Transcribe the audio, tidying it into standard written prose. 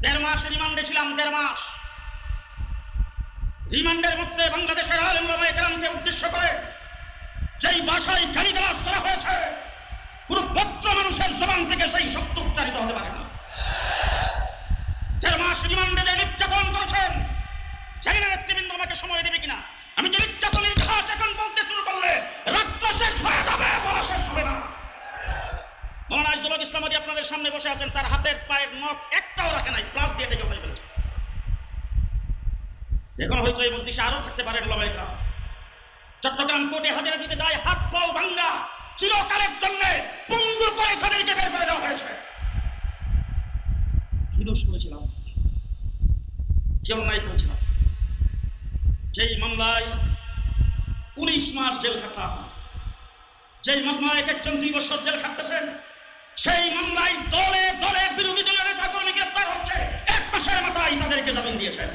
দেড় মাস রিমান্ডে ছিলাম, 1.5 মাস। রিমান্ডের মধ্যে বাংলাদেশের আলেম ওলামায়ে কেরামকে উদ্দেশ্য করে যেই ভাষায় গালিগালাজ করা হয়েছে, কোন ভদ্র মানুষের জবান থেকে সেই শব্দ উচ্চারিত হতে পারে না। 1.5 মাস রিমান্ডে যে নির্যাতন করেছেন, জানি না নেতৃবৃন্দ আমাকে সময় দেবে কিনা। আমি যে নির্যাতনের ইতিহাস এখন বলতে শুরু করলে রাত্র শেষ হয়ে যাবে, বলা শেষ হবে না। মৌলানা আইজুল হক ইসলামী আপনাদের সামনে বসে আছেন, তার হাতের পায়ের নখ একটাও রাখে নাই, প্লাস দিয়ে টেকে উঠে ফেলেছে। এখন হয়তো এই মজলিসে আরো থাকতে পারেন ওলামায়ে কেরাম। চট্টগ্রাম কোর্টে হাজিরা দিতে যায়, হাত পাও ভাঙ্গা, চিরকালের জন্য পঙ্গু করে তাদেরকে বের করে দেওয়া হয়েছে। কি দোষ করেছিলাম, কি অন্যায় করেছিলাম? যেই মামলায় 19 মাস জেল খাটা, যেই মামলায় একজন 2 বছর জেল খাটতেছেন, সেই মামলায় দলে দলে বিরোধী দলীয় নেতা কর্মী গ্রেপ্তার হচ্ছে, 1 মাসের মাথায় তাদেরকে জামিন দিয়েছেন।